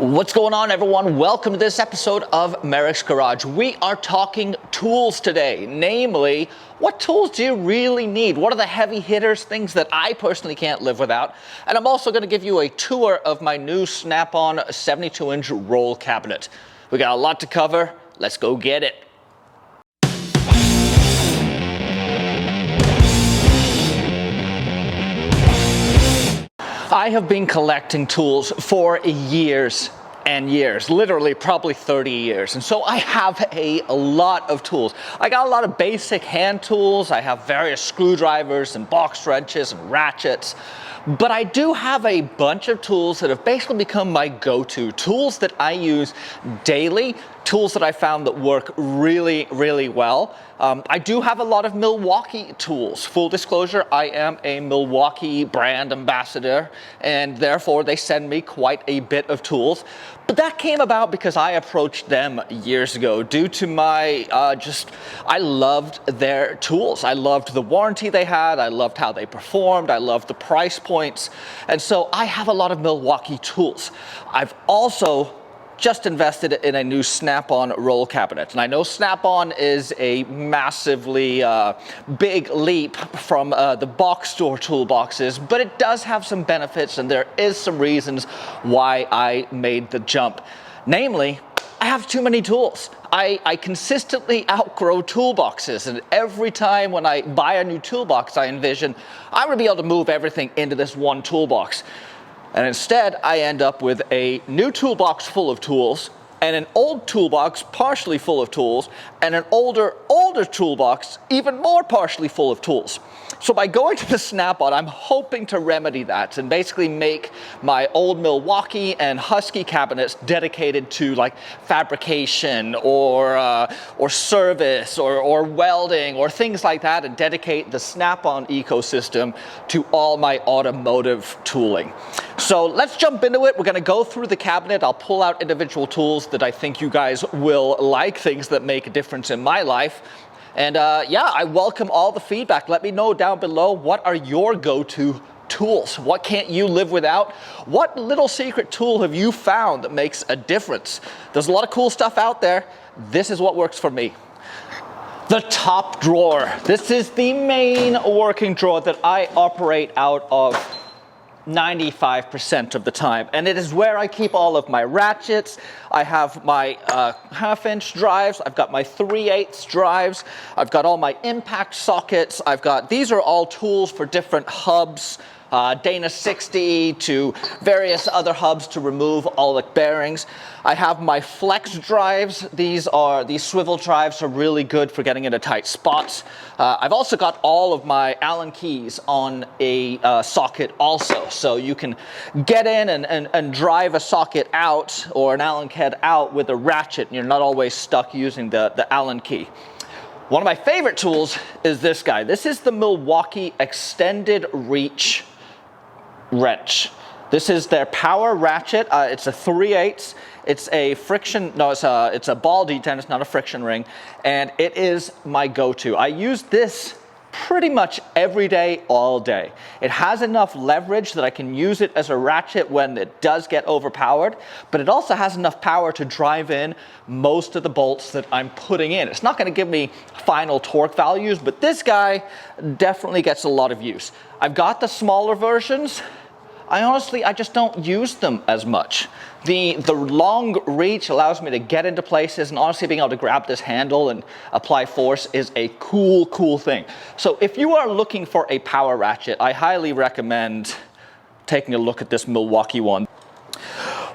What's going on, everyone? Welcome to this episode of Merricks Garage. We are talking tools today, namely, what tools do you really need? What are the heavy hitters, things that I personally can't live without? And I'm also going to give you a tour of my new SnapOn 72-inch roll cabinet. We got a lot to cover. Let's go get it. I have been collecting tools for years and years, literally probably 30 years. And so I have a lot of tools. I got a lot of basic hand tools. I have various screwdrivers and box wrenches and ratchets. But I do have a bunch of tools that have basically become my go-to, tools that I use daily, tools that I found that work really, really well. I do have a lot of Milwaukee tools. Full disclosure, I am a Milwaukee brand ambassador, and therefore they send me quite a bit of tools. But that came about because I approached them years ago due to my, I loved their tools. I loved the warranty they had. I loved how they performed. I loved the price points. And so I have a lot of Milwaukee tools. I've also just invested in a new SnapOn roll cabinet. And I know SnapOn is a massively big leap from the box store toolboxes, but it does have some benefits, and there is some reasons why I made the jump. Namely, I have too many tools. I consistently outgrow toolboxes, and every time when I buy a new toolbox, I envision I'm gonna be able to move everything into this one toolbox. And instead, I end up with a new toolbox full of tools, and an old toolbox partially full of tools, and an older toolbox even more partially full of tools. So by going to the SnapOn, I'm hoping to remedy that and basically make my old Milwaukee and Husky cabinets dedicated to like fabrication or service or welding or things like that, and dedicate the SnapOn ecosystem to all my automotive tooling. So let's jump into it. We're going to go through the cabinet. I'll pull out individual tools that I think you guys will like, things that make a difference in my life. And yeah, I welcome all the feedback. Let me know down below, what are your go-to tools? What can't you live without? What little secret tool have you found that makes a difference? There's a lot of cool stuff out there. This is what works for me. The top drawer. This is the main working drawer that I operate out of 95% of the time, and it is where I keep all of my ratchets. I have my half-inch drives, I've got my 3/8 drives, I've got all my impact sockets, these are all tools for different hubs, Dana 60 to various other hubs to remove all the bearings. I have my flex drives. These swivel drives are really good for getting into tight spots. I've also got all of my Allen keys on a socket also. So you can get in and drive a socket out or an Allen head out with a ratchet, and you're not always stuck using the Allen key. One of my favorite tools is this guy. This is the Milwaukee extended reach wrench. This is their power ratchet. It's a 3/8. It's a friction, no, it's a ball detent, it's not a friction ring, and it is my go-to. I use this pretty much every day, all day. It has enough leverage that I can use it as a ratchet when it does get overpowered, but it also has enough power to drive in most of the bolts that I'm putting in. It's not going to give me final torque values, but this guy definitely gets a lot of use. I've got the smaller versions. I just don't use them as much. The long reach allows me to get into places, and honestly being able to grab this handle and apply force is a cool thing. So if you are looking for a power ratchet, I highly recommend taking a look at this Milwaukee one.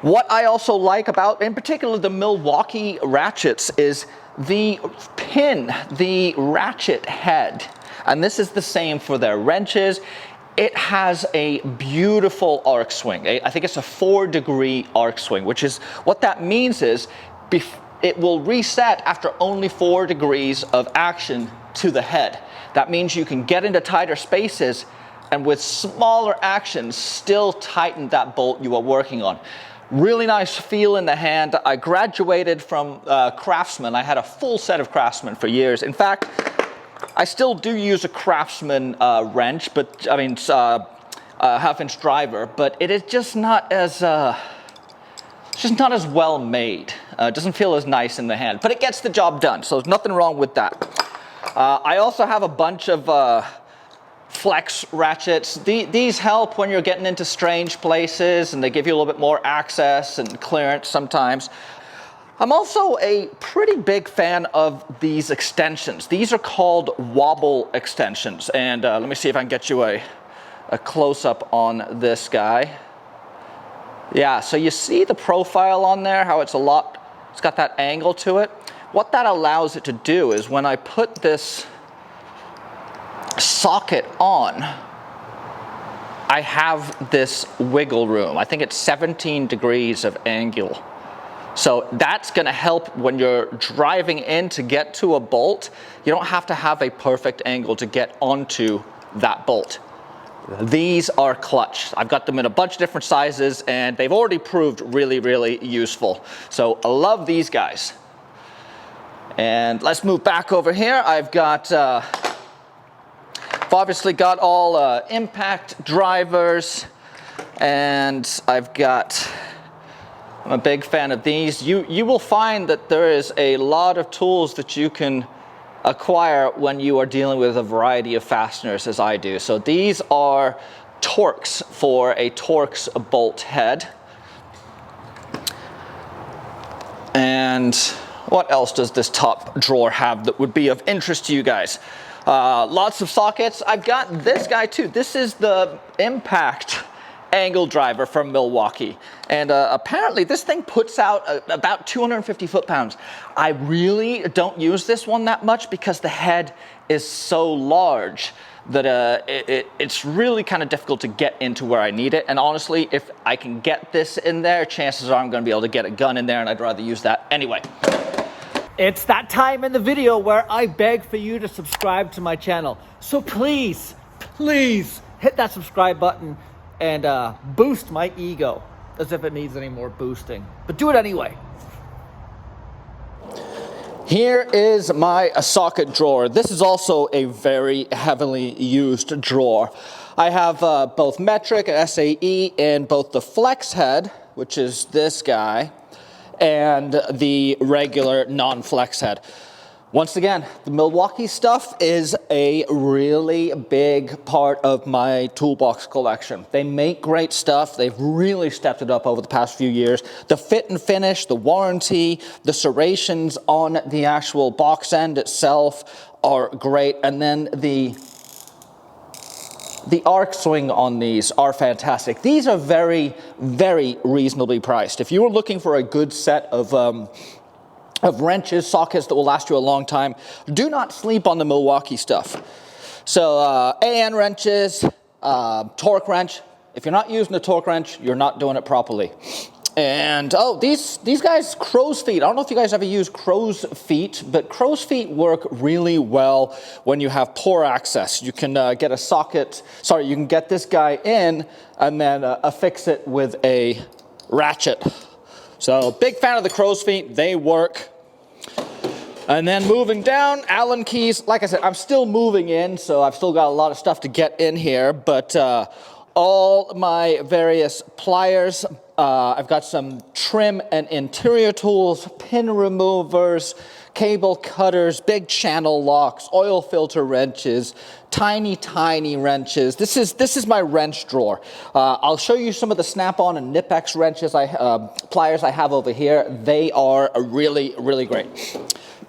What I also like about, in particular, the Milwaukee ratchets is the pin, the ratchet head. And this is the same for their wrenches. It has a beautiful arc swing. I think it's a 4-degree arc swing, which is, what that means is it will reset after only 4 degrees of action to the head. That means you can get into tighter spaces and with smaller actions still tighten that bolt you are working on. Really nice feel in the hand. I graduated from Craftsman. I had a full set of Craftsman for years. In fact, I still do use a Craftsman wrench, but I mean half-inch driver, but it is just not as It's just not as well made. It doesn't feel as nice in the hand, but it gets the job done, so there's nothing wrong with that. I also have a bunch of flex ratchets. These help when you're getting into strange places, and they give you a little bit more access and clearance sometimes. I'm also a pretty big fan of these extensions. These are called wobble extensions, and let me see if I can get you a close-up on this guy. Yeah, so you see the profile on there, how it's got that angle to it. What that allows it to do is when I put this socket on, I have this wiggle room. I think it's 17 degrees of angle. So that's gonna help when you're driving in to get to a bolt. You don't have to have a perfect angle to get onto that bolt. These are clutch. I've got them in a bunch of different sizes, and they've already proved really, really useful. So I love these guys. And let's move back over here. I've obviously got all impact drivers, and I'm a big fan of these. You will find that there is a lot of tools that you can acquire when you are dealing with a variety of fasteners, as I do. So these are Torx for a Torx bolt head. And what else does this top drawer have that would be of interest to you guys? Lots of sockets. I've got this guy too. This is the impact angle driver from Milwaukee, and apparently this thing puts out about 250 foot-pounds. I really don't use this one that much because the head is so large that it's really kind of difficult to get into where I need it. And honestly, if I can get this in there, chances are I'm going to be able to get a gun in there, and I'd rather use that anyway. It's that time in the video where I beg for you to subscribe to my channel. So please hit that subscribe button and boost my ego, as if it needs any more boosting. But do it anyway. Here is my socket drawer. This is also a very heavily used drawer. I have both metric and SAE in both the flex head, which is this guy, and the regular non-flex head. Once again, the Milwaukee stuff is a really big part of my toolbox collection. They make great stuff. They've really stepped it up over the past few years. The fit and finish, the warranty, the serrations on the actual box end itself are great. And then the arc swing on these are fantastic. These are very, very reasonably priced. If you were looking for a good set of wrenches, sockets that will last you a long time, do not sleep on the Milwaukee stuff. So AN wrenches, torque wrench. If you're not using a torque wrench, you're not doing it properly. And oh, these guys, crow's feet. I don't know if you guys ever use crow's feet, but crow's feet work really well when you have poor access. You can get a socket, you can get this guy in and then affix it with a ratchet. So big fan of the crow's feet, they work. And then moving down, Allen keys. Like I said, I'm still moving in, so I've still got a lot of stuff to get in here, but all my various pliers. I've got some trim and interior tools, pin removers, cable cutters, big channel locks, oil filter wrenches, tiny wrenches. This is my wrench drawer. I'll show you some of the SnapOn and Nipex wrenches, pliers I have over here. They are really, really great.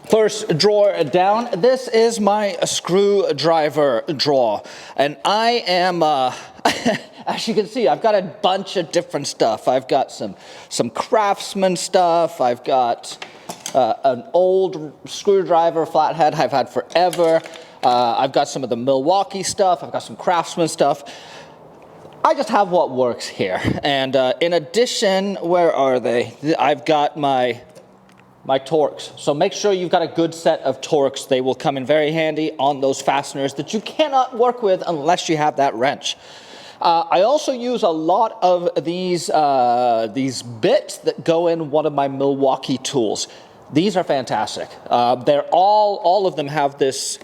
First drawer down, this is my screwdriver drawer. And I am, as you can see, I've got a bunch of different stuff. I've got some Craftsman stuff. I've got an old screwdriver flathead I've had forever. I've got some of the Milwaukee stuff. I've got some Craftsman stuff. I just have what works here. And in addition, where are they? I've got my Torx. So make sure you've got a good set of Torx. They will come in very handy on those fasteners that you cannot work with unless you have that wrench. I also use a lot of these bits that go in one of my Milwaukee tools. These are fantastic. They're all of them have this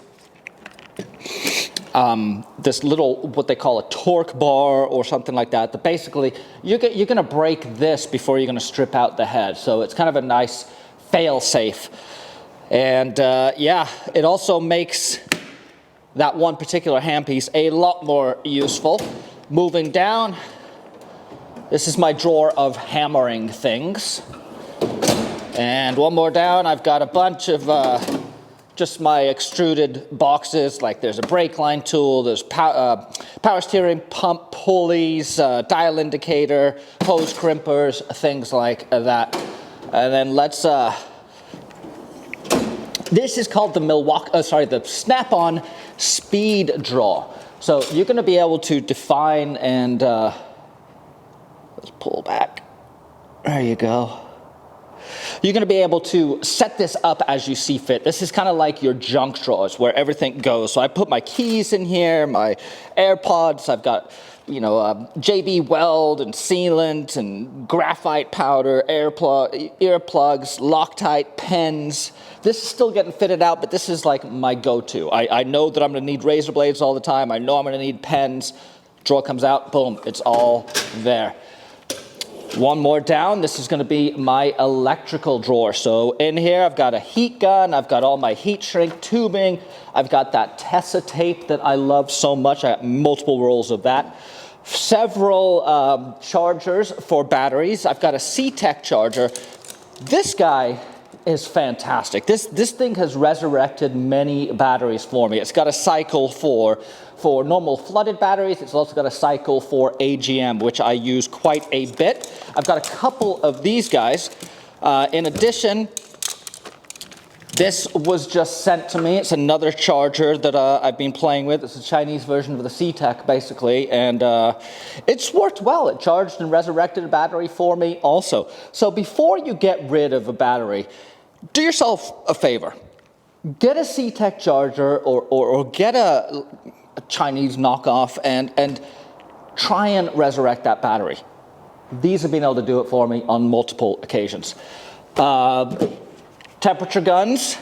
this little, what they call a torque bar or something like that, that basically you're gonna break this before you're gonna strip out the head. So it's kind of a nice fail-safe. And yeah, it also makes that one particular handpiece a lot more useful. Moving down, this is my drawer of hammering things. And one more down, I've got a bunch of just my extruded boxes. Like there's a brake line tool, there's power steering pump pulleys, dial indicator, hose crimpers, things like that. And then let's, this is called the the SnapOn speed draw. So you're gonna be able to define and, let's pull back. There you go. You're going to be able to set this up as you see fit. This is kind of like your junk drawers where everything goes. So I put my keys in here, my AirPods. I've got, you know, JB Weld and sealant and graphite powder, earplugs, Loctite pens. This is still getting fitted out, but this is like my go-to. I know that I'm going to need razor blades all the time. I know I'm going to need pens. Drawer comes out, boom, it's all there. One more down, this is gonna be my electrical drawer. So in here, I've got a heat gun, I've got all my heat shrink tubing, I've got that Tessa tape that I love so much. I got multiple rolls of that. Several chargers for batteries. I've got a C-Tech charger. This guy is fantastic. This thing has resurrected many batteries for me. It's got a cycle for normal flooded batteries. It's also got a cycle for AGM, which I use quite a bit. I've got a couple of these guys. In addition, this was just sent to me. It's another charger that I've been playing with. It's a Chinese version of the C-Tech, basically, and it's worked well. It charged and resurrected a battery for me also. So before you get rid of a battery, do yourself a favor. Get a C-Tech charger or get a Chinese knockoff and try and resurrect that battery. These have been able to do it for me on multiple occasions. Temperature guns,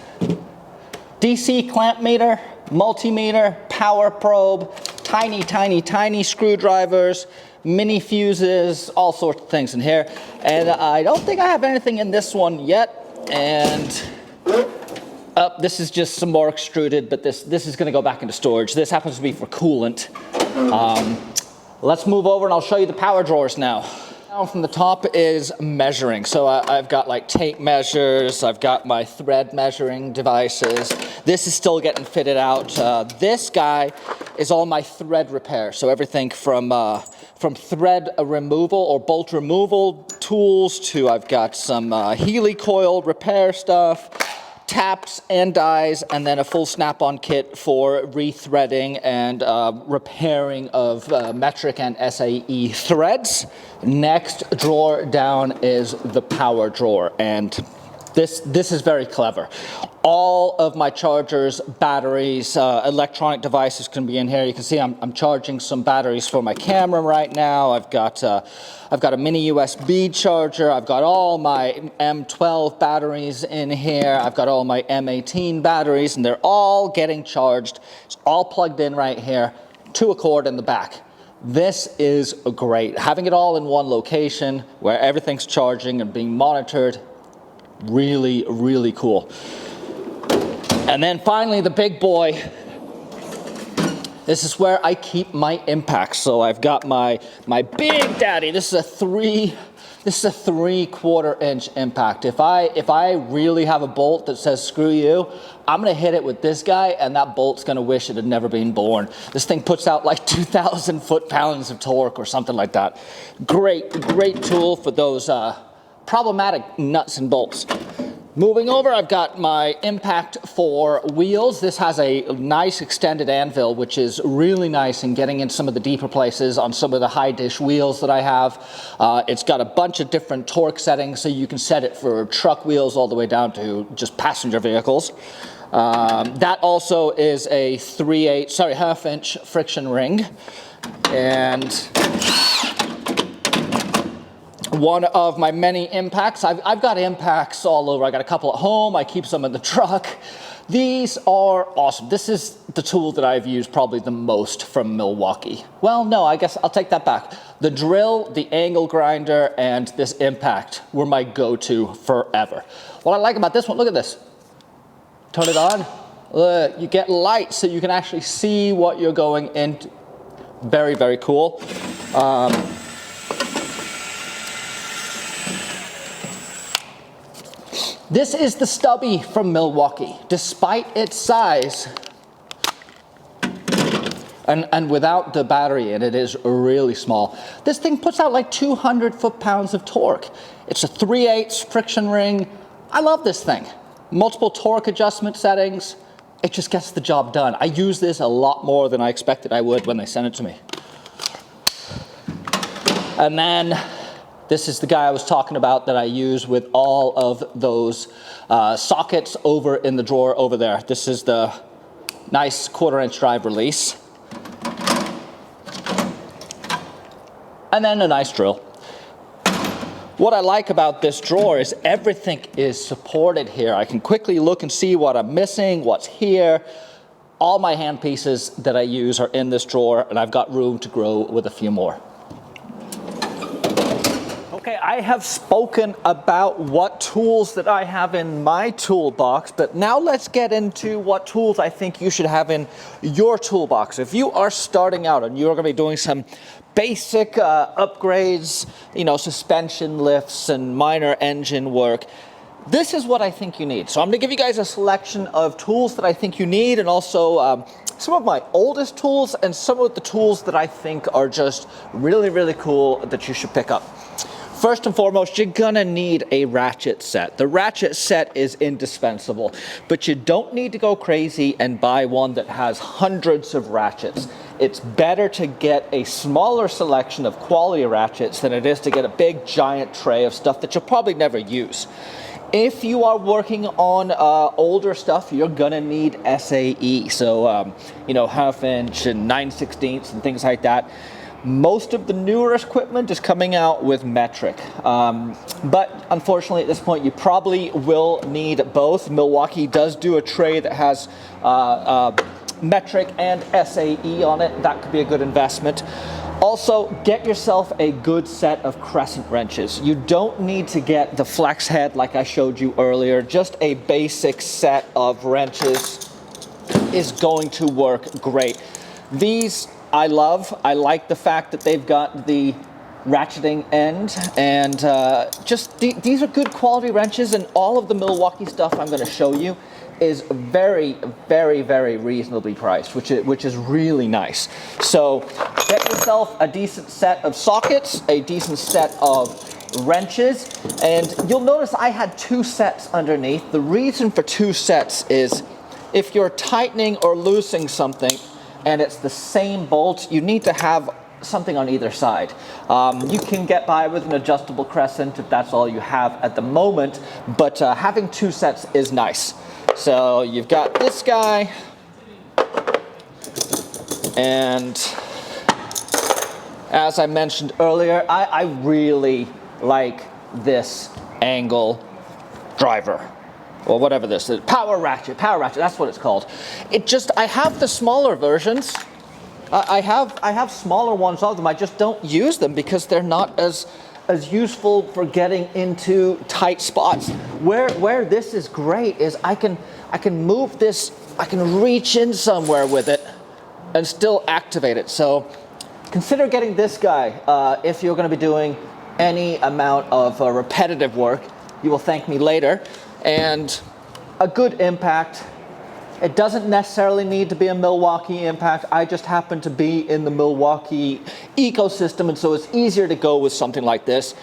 DC clamp meter, multimeter, power probe, tiny screwdrivers, mini fuses, all sorts of things in here. And I don't think I have anything in this one yet. And this is just some more extruded, but this is going to go back into storage. This happens to be for coolant. Let's move over and I'll show you the power drawers now. Down from the top is measuring. So I've got like tape measures, I've got my thread measuring devices. This is still getting fitted out. This guy is all my thread repair. So everything from thread removal or bolt removal tools to I've got some Healy coil repair stuff, taps and dies, and then a full snap-on kit for rethreading and repairing of metric and SAE threads. Next drawer down is the power drawer, and this is very clever. All of my chargers, batteries, electronic devices can be in here. You can see I'm charging some batteries for my camera right now. I've got a mini USB charger. I've got all my M12 batteries in here. I've got all my M18 batteries, and they're all getting charged. It's all plugged in right here to a cord in the back. This is great. Having it all in one location where everything's charging and being monitored, really, really cool. And then finally, the big boy. This is where I keep my impacts. So I've got my big daddy. This is a 3/4 inch impact. If I really have a bolt that says screw you, I'm gonna hit it with this guy, and that bolt's gonna wish it had never been born. This thing puts out like 2,000 foot-pounds of torque or something like that. Great tool for those problematic nuts and bolts. Moving over, I've got my impact for wheels. This has a nice extended anvil, which is really nice in getting in some of the deeper places on some of the high dish wheels that I have. It's got a bunch of different torque settings, so you can set it for truck wheels all the way down to just passenger vehicles. That also is a half inch friction ring. And one of my many impacts. I've got impacts all over. I got a couple at home. I keep some in the truck. These are awesome. This is the tool that I've used probably the most from Milwaukee. Well, no, I guess I'll take that back. The drill, the angle grinder, and this impact were my go-to forever. What I like about this one, look at this. Turn it on. You get light so you can actually see what you're going into. Very, very cool. This is the stubby from Milwaukee. Despite its size, and without the battery in it, is really small. This thing puts out like 200 foot-pounds of torque. It's a 3/8 friction ring. I love this thing. Multiple torque adjustment settings. It just gets the job done. I use this a lot more than I expected I would when they sent it to me. And then this is the guy I was talking about that I use with all of those sockets over in the drawer over there. This is the nice 1/4" drive release. And then a nice drill. What I like about this drawer is everything is supported here. I can quickly look and see what I'm missing, what's here. All my hand pieces that I use are in this drawer, and I've got room to grow with a few more. Okay, I have spoken about what tools that I have in my toolbox, but now let's get into what tools I think you should have in your toolbox. If you are starting out and you're gonna be doing some basic upgrades, you know, suspension lifts and minor engine work, this is what I think you need. So I'm gonna give you guys a selection of tools that I think you need, and also some of my oldest tools and some of the tools that I think are just really, really cool that you should pick up. First and foremost, you're gonna need a ratchet set. The ratchet set is indispensable, but you don't need to go crazy and buy one that has hundreds of ratchets. It's better to get a smaller selection of quality ratchets than it is to get a big giant tray of stuff that you'll probably never use. If you are working on older stuff, you're gonna need SAE. So, you know, 1/2" and 9/16 and things like that. Most of the newer equipment is coming out with metric, but unfortunately at this point you probably will need both. Milwaukee does do a tray that has metric and SAE on it. That could be a good investment. Also, get yourself a good set of crescent wrenches. You don't need to get the flex head like I showed you earlier. Just a basic set of wrenches is going to work great. These I love. I like the fact that they've got the ratcheting end, and these are good quality wrenches, and all of the Milwaukee stuff I'm going to show you is very, very, very reasonably priced, which is really nice. So get yourself a decent set of sockets, a decent set of wrenches, and you'll notice I had 2 sets underneath. The reason for 2 sets is if you're tightening or loosening something and it's the same bolt, you need to have something on either side. You can get by with an adjustable crescent if that's all you have at the moment, but having 2 sets is nice. So you've got this guy, and as I mentioned earlier, I really like this angle driver, or whatever this is, power ratchet, that's what it's called. I have the smaller versions. I have smaller ones of them. I just don't use them because they're not as useful for getting into tight spots. Where this is great is I can move this, I can reach in somewhere with it and still activate it. So consider getting this guy if you're going to be doing any amount of repetitive work. You will thank me later. And a good impact. It doesn't necessarily need to be a Milwaukee impact. I just happen to be in the Milwaukee ecosystem, and so it's easier to go with something like this.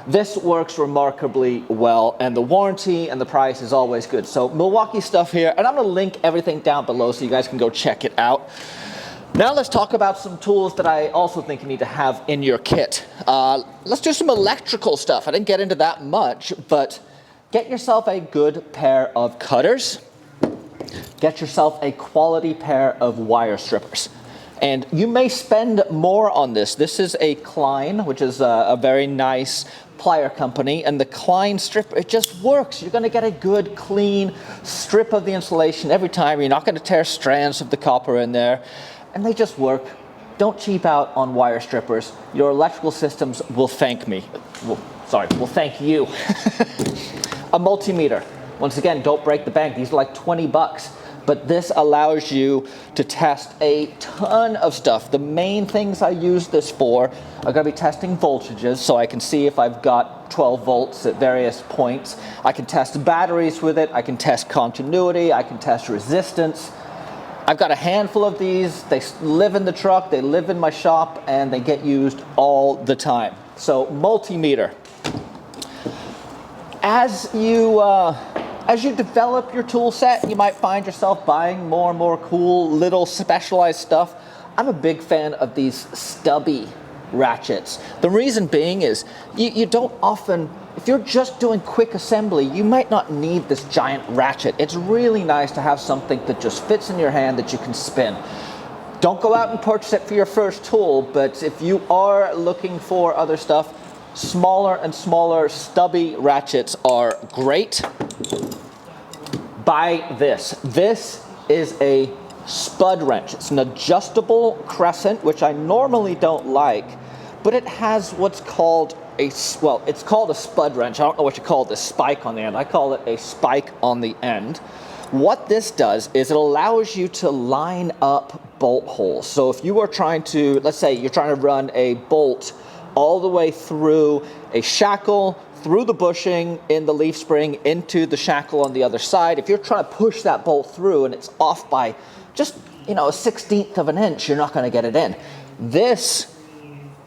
This works remarkably well, and the warranty and the price is always good. So Milwaukee stuff here, and I'm gonna link everything down below so you guys can go check it out. Now let's talk about some tools that I also think you need to have in your kit. Let's do some electrical stuff. I didn't get into that much, but get yourself a good pair of cutters. Get yourself a quality pair of wire strippers. And you may spend more on this. This is a Klein, which is a very nice plier company, and the Klein strip, it just works. You're gonna get a good, clean strip of the insulation every time. You're not gonna tear strands of the copper in there, and they just work. Don't cheap out on wire strippers. Your electrical systems will thank me. Will thank you. A multimeter. Once again, don't break the bank. These are like 20 bucks. But this allows you to test a ton of stuff. The main things I use this for are gonna be testing voltages, so I can see if I've got 12 volts at various points. I can test batteries with it. I can test continuity. I can test resistance. I've got a handful of these. They live in the truck, they live in my shop, and they get used all the time. So multimeter. As you develop your tool set, you might find yourself buying more and more cool little specialized stuff. I'm a big fan of these stubby ratchets. The reason being is you don't often, if you're just doing quick assembly, you might not need this giant ratchet. It's really nice to have something that just fits in your hand that you can spin. Don't go out and purchase it for your first tool, but if you are looking for other stuff, smaller and smaller stubby ratchets are great. Buy this. This is a spud wrench. It's an adjustable crescent, which I normally don't like, but it has what's called it's called a spud wrench. I don't know what you call this spike on the end. I call it a spike on the end. What this does is it allows you to line up bolt holes. So if you are trying to, let's say you're trying to run a bolt all the way through a shackle, through the bushing in the leaf spring into the shackle on the other side. If you're trying to push that bolt through and it's off by just, a 1/16 of an inch, you're not going to get it in. This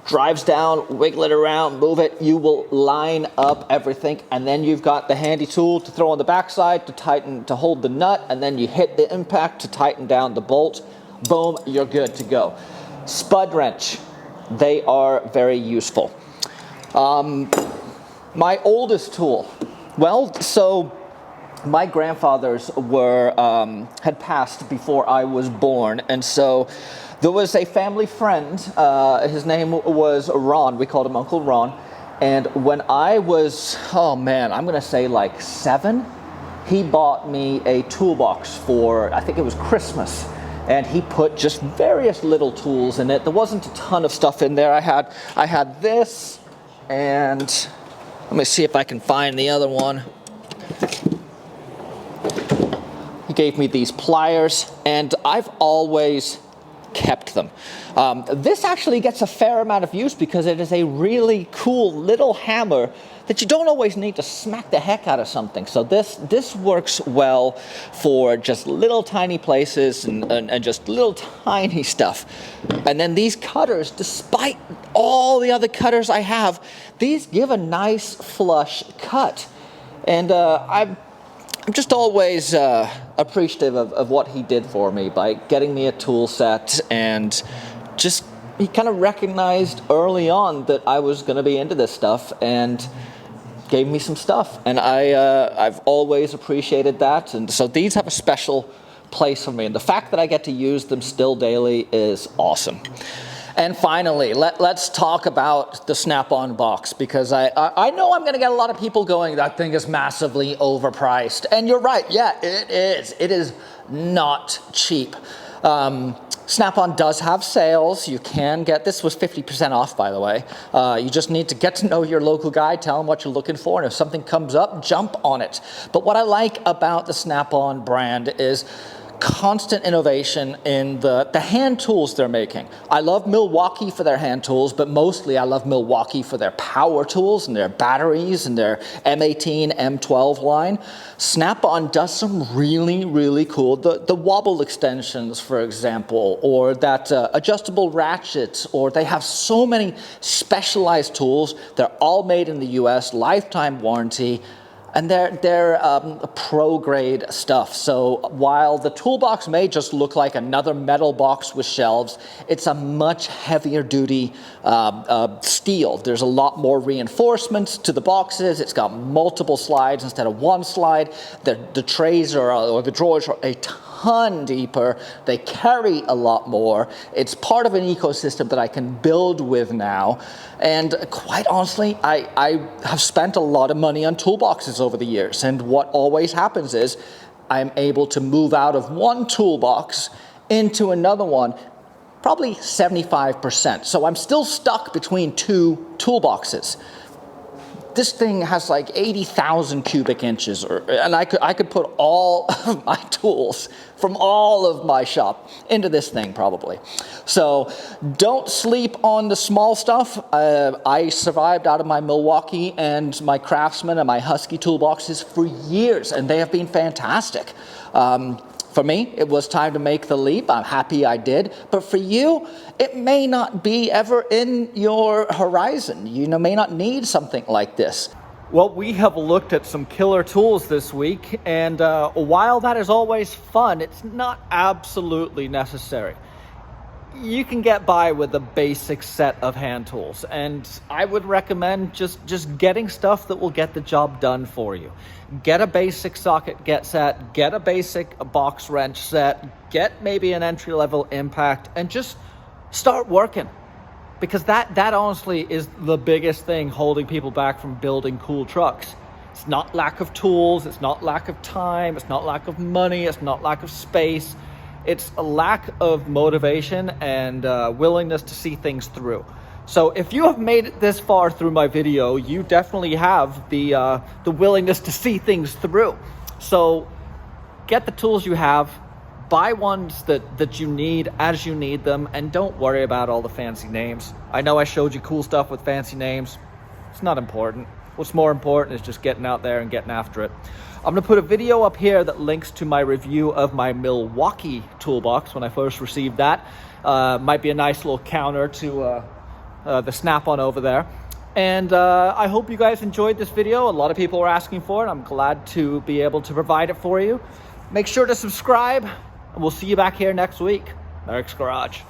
drives down, wiggle it around, move it, you will line up everything, and then you've got the handy tool to throw on the backside to tighten, to hold the nut, and then you hit the impact to tighten down the bolt. Boom, you're good to go. Spud wrench. They are very useful. My oldest tool, so my grandfathers had passed before I was born, and so there was a family friend, his name was Ron, we called him Uncle Ron, and when I was, I'm gonna say like 7, he bought me a toolbox for, I think it was Christmas. And he put just various little tools in it. There wasn't a ton of stuff in there. I had this, and let me see if I can find the other one. He gave me these pliers, and I've always kept them. This actually gets a fair amount of use because it is a really cool little hammer that you don't always need to smack the heck out of something. So this works well for just little tiny places and just little tiny stuff. And then these cutters, despite all the other cutters I have, these give a nice flush cut. And I'm just always appreciative of what he did for me by getting me a tool set, and just he kind of recognized early on that I was going to be into this stuff and gave me some stuff, and I've always appreciated that. And so these have a special place for me, and the fact that I get to use them still daily is awesome. And finally, let's talk about the SnapOn box, because I know I'm going to get a lot of people going, that thing is massively overpriced. And you're right, yeah, it is. It is not cheap. SnapOn does have sales. You can get, this was 50% off, by the way. You just need to get to know your local guy, tell him what you're looking for, and if something comes up, jump on it. But what I like about the SnapOn brand is constant innovation in the hand tools they're making. I love Milwaukee for their hand tools, but mostly I love Milwaukee for their power tools and their batteries and their M18, M12 line. SnapOn does some really, really cool, the wobble extensions, for example, or that adjustable ratchets, or they have so many specialized tools. They're all made in the US, lifetime warranty. And they're pro-grade stuff. So while the toolbox may just look like another metal box with shelves, it's a much heavier duty steel. There's a lot more reinforcements to the boxes. It's got multiple slides instead of one slide. The trays or the drawers are a ton ton deeper. They carry a lot more. It's part of an ecosystem that I can build with now. And quite honestly, I have spent a lot of money on toolboxes over the years. And what always happens is I'm able to move out of one toolbox into another one, probably 75%. So I'm still stuck between two toolboxes. This thing has like 80,000 cubic inches, and I could put all of my tools from all of my shop into this thing probably. So don't sleep on the small stuff. I survived out of my Milwaukee and my Craftsman and my Husky toolboxes for years, and they have been fantastic. For me, it was time to make the leap. I'm happy I did. But for you, it may not be ever in your horizon. You may not need something like this. Well, we have looked at some killer tools this week, and while that is always fun, it's not absolutely necessary. You can get by with a basic set of hand tools, and I would recommend just getting stuff that will get the job done for you. Get a basic socket get set, get a basic box wrench set, get maybe an entry-level impact, and just start working. Because that honestly is the biggest thing holding people back from building cool trucks. It's not lack of tools, it's not lack of time, it's not lack of money, it's not lack of space. It's a lack of motivation and willingness to see things through. So if you have made it this far through my video, you definitely have the willingness to see things through. So get the tools you have, buy ones that you need as you need them, and don't worry about all the fancy names. I know I showed you cool stuff with fancy names. It's not important. What's more important is just getting out there and getting after it. I'm going to put a video up here that links to my review of my Milwaukee toolbox when I first received that. Might be a nice little counter to the SnapOn over there. And I hope you guys enjoyed this video. A lot of people are asking for it. I'm glad to be able to provide it for you. Make sure to subscribe, and we'll see you back here next week. Merricks Garage.